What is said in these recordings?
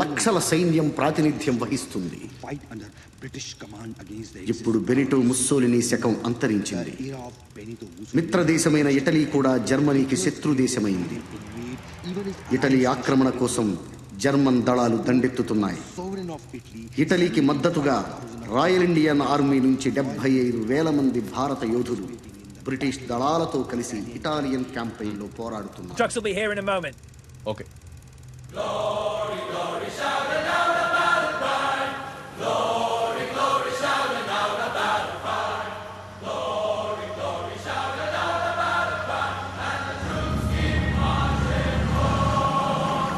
లక్షల సైన్యం ప్రాతినిధ్యం వహిస్తుంది. ఇప్పుడు బెనిటో ముస్సోలినీ శకం అంతరించింది. మిత్రదేశమైన ఇటలీ కూడా జర్మనీకి శత్రు దేశమైంది. ఇటలీ ఆక్రమణ కోసం జర్మన్ దళాలు దండెత్తుతున్నాయి. ఇటలీకి మద్దతుగా రాయల్ ఇండియన్ ఆర్మీ నుంచి 75,000 మంది భారత యోధులు బ్రిటిష్ దళాలతో కలిసి ఇటాలియన్ క్యాంపెయిన్లో పోరాడుతున్నారు. Okay. Glory, glory, shout it out about the pride. Glory, glory, shout it out about the pride. Glory, glory, shout it out about the pride. And the troops keep marching on.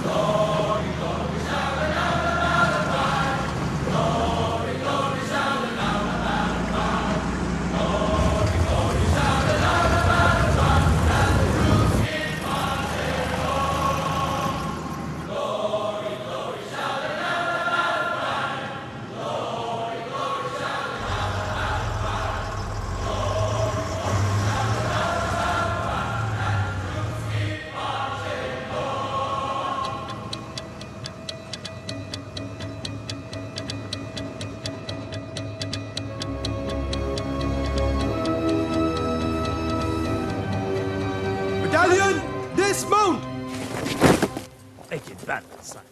Glory, glory, shout it out about the pride. Glory, glory, shout it out about the pride. Glory, glory, shout it out about the pride. And the troops keep marching on. Battalion, dismount! Take it back, son.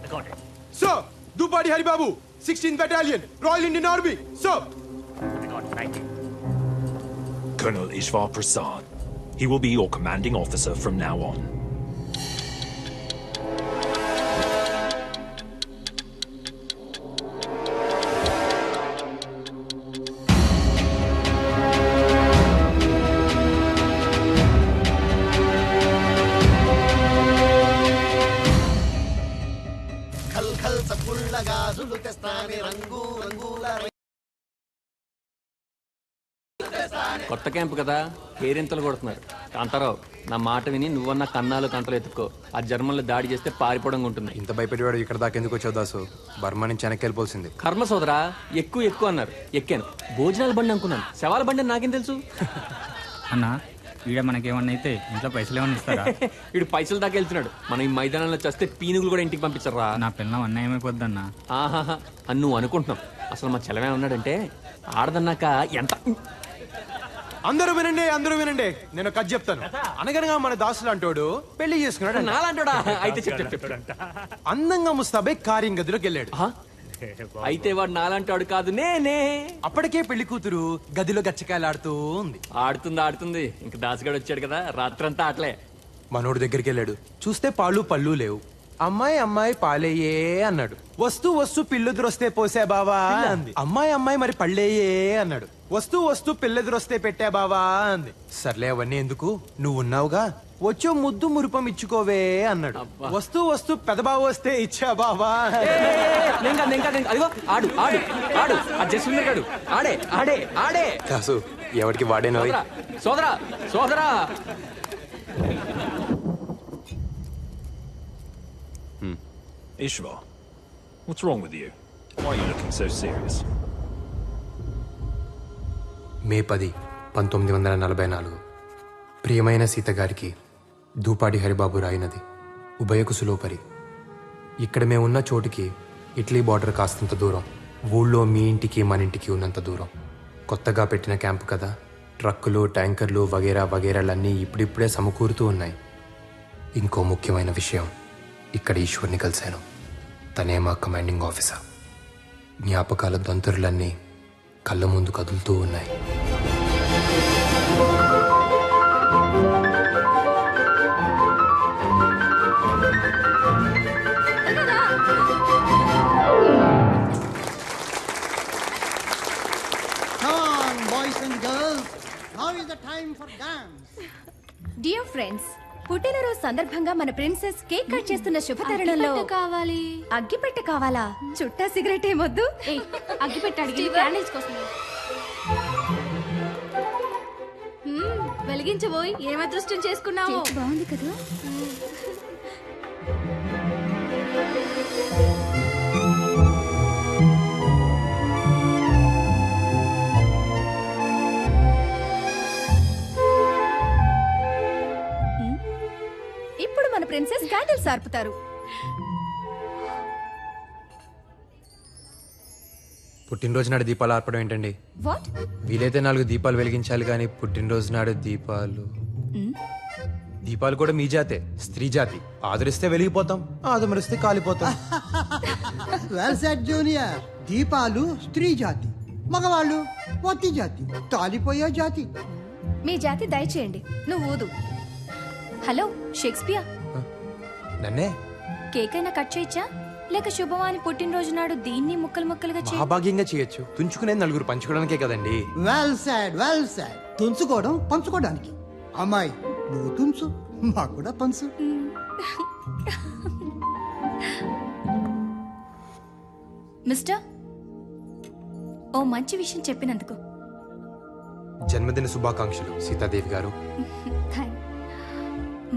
I got it. Sir, Dupadi Haribabu, 16th Battalion, Royal Indian Army. Sir! I got it. 19. Colonel Ishvar Prasad. He will be your commanding officer from now on. కొత్త camp కదా, కేరింతలు కొడుతున్నారు. కాంతారావు, నా మాట విని నువ్వన్న కన్నాలు కంటలు ఎత్తుకో. ఆ జర్మన్లు దాడి చేస్తే పారిపోవడం ఉంటుంది. ఇంత భయపెట్టేవాడు ఇక్కడ దాకా ఎందుకు వచ్చావు దాసు? బర్మా నుంచి వెనక్కి వెళ్ళిపోవాల్సింది. కర్మ సోదరా, ఎక్కువ అన్నారు. ఎక్కాను. భోజనాల బండి అనుకున్నాను. శవాల బండి అని నాకేం తెలుసు? అన్నా, వీడ మనకేమన్నా అయితే ఇంట్లో పైసలు ఏమన్నా ఇస్తారా? వీడు పైసలు దాకా వెళ్తున్నాడు. మనం ఈ మైదానంలో చేస్తే పీనుగులు కూడా ఇంటికి పంపించరా? నా పిల్లం అన్యాయమైపోద్దన్నా. ఆహాహా అని నువ్వు అనుకుంటున్నావు. అసలు మా చెలమే ఉన్నాడంటే ఆడదన్నాక ఎంత. అందరూ వినండి, నేను కథ చెప్తాను. అనగనగా మన దాసులు అంటాడు పెళ్లి చేసుకున్నాడు. నాలంటాడా? అయితే చెప్పు. అందంగా ముస్తాబే కార్యం గదిలోకి వెళ్ళాడు. అయితే వాడు నాలంటాడు కాదు, నేనే. అప్పటికే పెళ్లి కూతురు గదిలో గచ్చకాయలు ఆడుతూ ఉంది. ఆడుతుంది. ఇంక దాసుగాడు వచ్చాడు కదా, రాత్రంతా ఆటలే. మనోడు దగ్గరికి వెళ్ళాడు. చూస్తే పాలు పళ్ళు లేవు. అమ్మాయి పాలేయే అన్నాడు. వస్తూ పిల్లెదురొస్తే పోసే బావా అంది. అమ్మాయి మరి పళ్ళేయే అన్నాడు. వస్తూ పిల్లెదురొస్తే పెట్టే బావా అంది. సర్లే అవన్నీ ఎందుకు, నువ్వు ఉన్నావుగా, వచ్చో ముద్దు మురుపం ఇచ్చుకోవే అన్నాడు. వస్తూ పెదబావ వస్తే ఇచ్చా బావా. అదిగో ఆడు ఆ జస్విందర్ గాడు ఆడే. దాసు, ఎవరికి వాడేనో. సోదరా Ishvar, what's wrong with you? Why are you looking so serious? మే 10, 1944 ప్రియమైన సీత గారికి దూపాడి హరిబాబు రాయినది ఉభయకుసులోపరి. ఇక్కడ మేమున్న చోటుకి ఇటలీ బార్డర్ కాస్తంత దూరం. ఊళ్ళో మీ ఇంటికి మన ఇంటికి ఉన్నంత దూరం. కొత్తగా పెట్టిన క్యాంపు కదా, ట్రక్కులు ట్యాంకర్లు వగేరాలన్నీ ఇప్పుడిప్పుడే సమకూరుతూ ఉన్నాయి. ఇంకో ముఖ్యమైన విషయం, ఇక్కడ ఈశ్వర్ని కలిశాను. తనే మా కమాండింగ్ ఆఫీసర్. జ్ఞాపకాల దంతురులన్నీ కళ్ళ ముందు కదులుతూ ఉన్నాయి. డియర్ ఫ్రెండ్స్, పుట్టినరోజు సందర్భంగా మన ప్రిన్సెస్ కేక్ కట్ చేస్తున్న శుభ తరుణంలో కావాలి. అగ్గిపెట్టె కావాలా? చుట్టా సిగరెట్ ఏమొద్దు. అగ్గిపెట్టె అడిగి క్యాండిల్స్ కోసం వెలిగించబోయి ఏం అదృష్టం చేసుకున్నావు. బాగుంది కదా. ఇప్పుడు మన ప్రిన్సెస్ క్యాండిల్స్ ఆర్పుతారు. పుట్టినరోజు నాడు దీపాలు ఆర్పడం ఏంటండి? వాట్? వీలైతే 4 దీపాలు వెలిగించాలి కానీ పుట్టినరోజు నాడు దీపాలు కూడా మీ జాతే, స్త్రీ జాతి. ఆదరిస్తే వెలిగిపోతాం, ఆదమరిస్తే కాలిపోతాం. Well said junior. దీపాలు స్త్రీ జాతి, మగవాళ్ళు వత్తి జాతి, తాలిపోయే జాతి. మీ జాతి దయచేయండి. నువ్వు ఊదు. హలో షేక్స్పియర్, నన్నే కేక్ అయినా కట్ చేయొచ్చా? లేక శుభవాని పుట్టినరోజు నాడు దీన్ని ముక్కలు ముక్కలుగా మహాభాగ్యంగా చేయొచ్చు. తుంచుకునేది 4 పంచుకోవడానికే కదండి. Well said, well said. తుంచుకోవడం పంచుకోవడానికి. అమ్మాయి నువ్వు తుంచు, మాకు కూడా పంచు. మిస్టర్, ఓ మంచి విషయం చెప్పినందుకు. జన్మదిన శుభాకాంక్షలు సీతాదేవి గారు.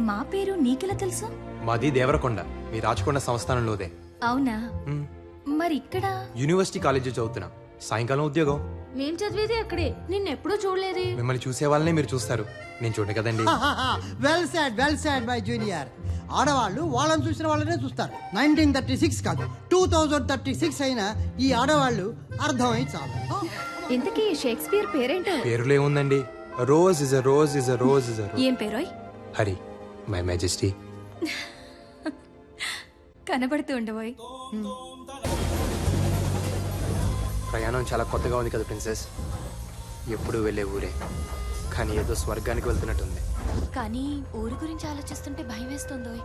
మా పేరు నీకెలా తెలుసు? మాది దేవరకొండ, మీ రాచకొండ సంస్థానంలోదే. అవునా? మరి ఇక్కడ యూనివర్సిటీ కాలేజీ చదువుతున్నా. సాయంకాలం ఉద్యోగం. మేం చదివేది అక్కడే, నిన్నెప్పుడూ చూడలేదే. మిమ్మల్ని చూసే వాళ్ళనే మీరు చూస్తారు, నేను చూడను కదండి. Well said, well said my junior. ఆడవాళ్ళు వాళ్ళని చూసిన వాళ్ళనే చూస్తారు. 1936 కాదు, 2036 అయినా ఈ ఆడవాళ్ళు అర్థమై చాలు. ఇంతకీ షేక్స్పియర్ పేరేంటో? పేరులో ఏముందండి? Rose is a rose is a rose is a rose. ఏం పేరోయ్? Hari, my majesty. కనబడుతూ ఉండబోయ్. ప్రయాణం చాలా కొత్తగా ఉంది కదా ప్రిన్సెస్. ఎప్పుడు వెళ్ళే ఊరే, కానీ ఏదో స్వర్గానికి వెళ్తున్నట్టుంది. కానీ ఊరు గురించి ఆలోచిస్తుంటే భయం వేస్తుందోయ్.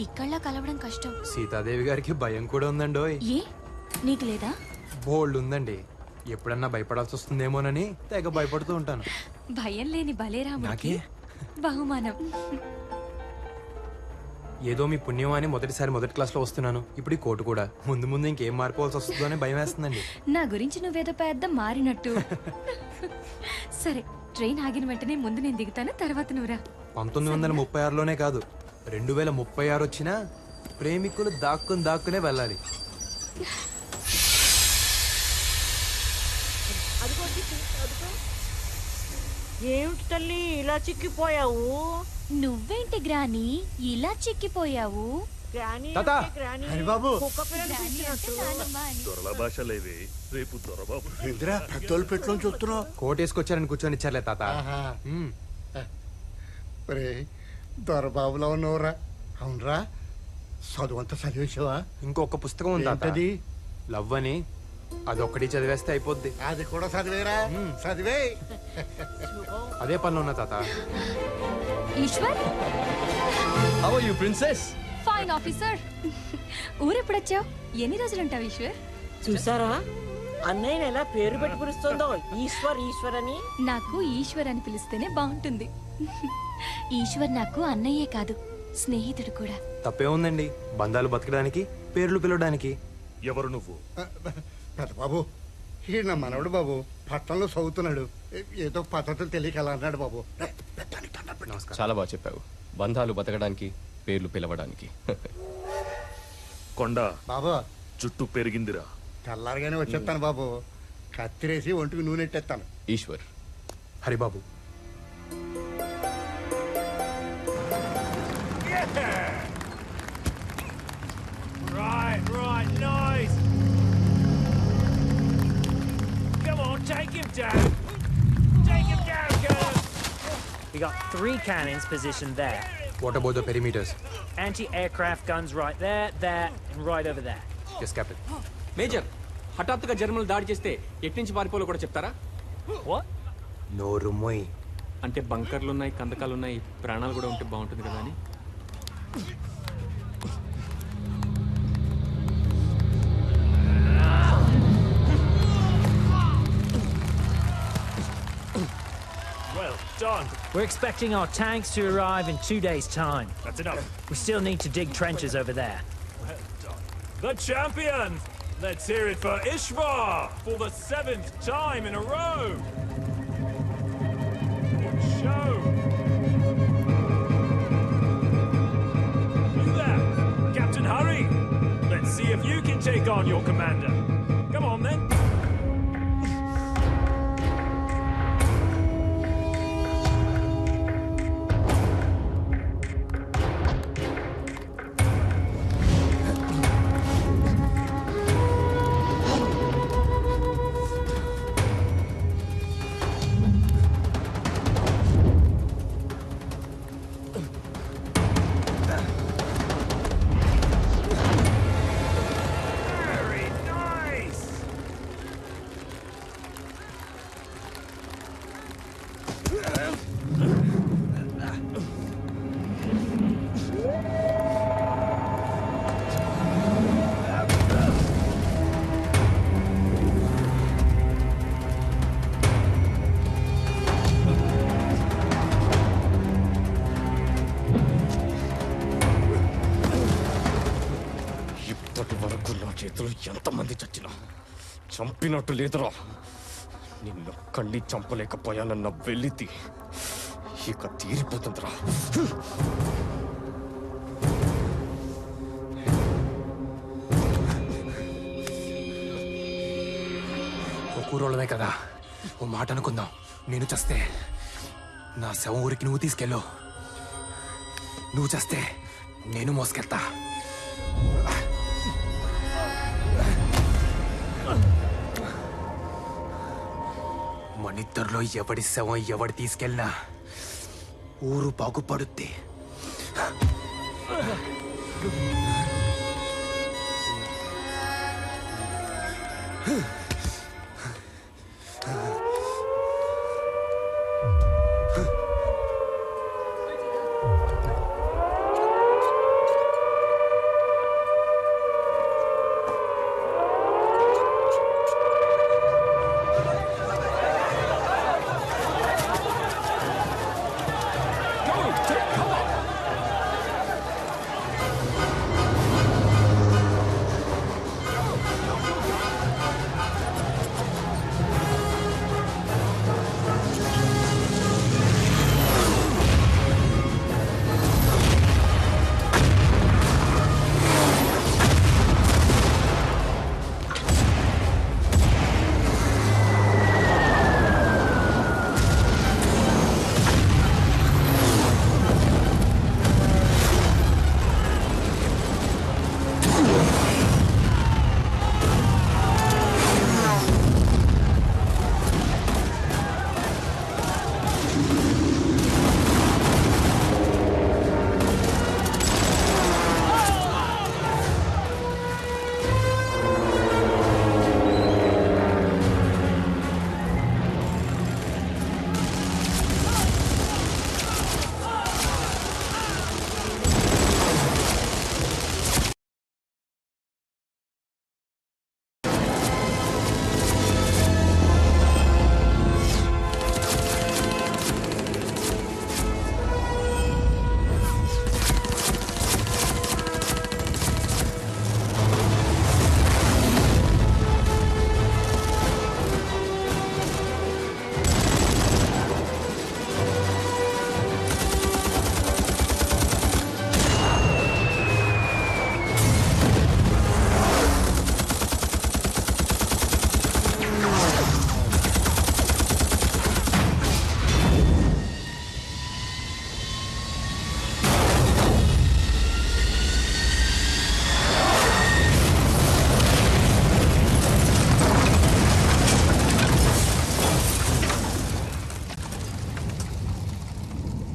ఇక్కడ్లా కలవడం కష్టం. సీతాదేవి గారికి భయం కూడా ఉందండోయ్. ఏ, నీకు లేదా? బోల్డ్ ఉందండి. ఎప్పుడన్నా భయపడాల్సి వస్తుందేమోనని తెగ భయపడుతూ ఉంటాను. భయం లేని బలేరాముడికి బహుమానం. ఏదో మీ పుణ్యం అని మొదటిసారి మొదటి క్లాస్లో వస్తున్నాను. ఇప్పుడు ఈ కోటు కూడా. ముందు ముందు ఇంకేం మారిపోవాల్సి వస్తుందో అని భయం వేస్తుందండి. నా గురించి నువ్వేదో పెద్ద మారినట్టు. సరే, ట్రైన్ ఆగిన వెంటనే ముందు నేను దిగుతాను, తర్వాత నువ్వురా. 1936లోనే కాదు, 2036 వచ్చినా ప్రేమికులు దాక్కునే వెళ్ళాలి. ఏమిటి తల్లి ఇలా చిక్కిపోయావు? నువ్వేంటి గ్రాని ఇలా చిక్కిపోయావు? పెట్టుకొని చూస్తున్నావు. కోటేసుకొచ్చారని కూర్చొని ఇచ్చారులే తాత. దొరబాబులో ఉన్నవరా? అవునరా, చదువు అంతా చదివేసావా? ఇంకొక పుస్తకం ఉంది, లవ్ అని. అదొక్కటి చదివేస్తే అయిపోద్ది. అది కూడా చదివేరా? చదివే. అదే పనిలో ఉన్నా తాత. Eshwar, how are you princess? Fine officer. ఊరెప్పుడొచ్చావు? ఎన్ని రోజులుంటావు ఈశ్వర్? చూసారా అన్నయ్య ఎలా పేరు పెట్టి పిలుస్తుందో, ఈశ్వర్ ఈశ్వర్ అని. నాకు ఈశ్వర్ అని పిలిస్తేనే బాగుంటుంది. ఈశ్వర్ నాకు అన్నయ్యే కాదు, స్నేహితుడు కూడా. తప్పే ఉందండి, బంధాలు బతకడానికి, పేర్లు పిలవడానికి. ఎవరు నువ్వు? పెద్ద బాబు, ఈ నా మనవడు బాబు, పట్టణంలో చదువుతున్నాడు. ఏదో పద్ధతులు తెలియక అలా అన్నాడు బాబు. చాలా బాగా చెప్పావు. బంధాలు బతకడానికి, పేర్లు పిలవడానికి. కొండ బాబు, చుట్టూ పెరిగిందిరా. తెల్లారగానే వచ్చేస్తాను బాబు. కత్తిరేసి ఒంటికి నూనె ఎట్టేస్తాను. Eshwar. Haribabu. Right, nice. Come on, take him down. Take him down, girl. We got 3 cannons positioned there. What about the perimeters? Anti-aircraft guns right there, there, and right over there. Yes, Captain. Major, హఠాత్తుగా జర్మన్లు దాడి చేస్తే ఎట్నుంచి పారిపోలో కూడా చెప్తారా? What? నోరు మొయ్. అంటే బంకర్లున్నాయి, కందకాలున్నాయి, ప్రాణాలు కూడా ఉంటే బాగుంటుంది కదా అని. Well done. We're expecting our tanks to arrive in 2 days' time. That's enough. We still need to dig trenches over there. Well done. The champion. Let's hear it for Ishvar for the 7th time in a row. Good show. You there, Captain Hurry. Let's see if you can take on your commander. Come on then. చేతులు ఎంతమంది చచ్చినా చంపినట్టు లేదురా. నిన్నొక్కడిని చంపలేకపోయానన్న వెలితి ఇక తీరిపోతుందిరా. ఓ కూరోళ్ళమే కదా, ఓ మాట అనుకుందాం. నేను చస్తే నా శవం ఊరికి నువ్వు తీసుకెళ్ళు, నువ్వు చస్తే నేను మోసుకెళ్తా. మనిద్దరిలో ఎవడి శవం ఎవడి తీసుకెళ్ళినా ఊరు బాగుపడుద్ది.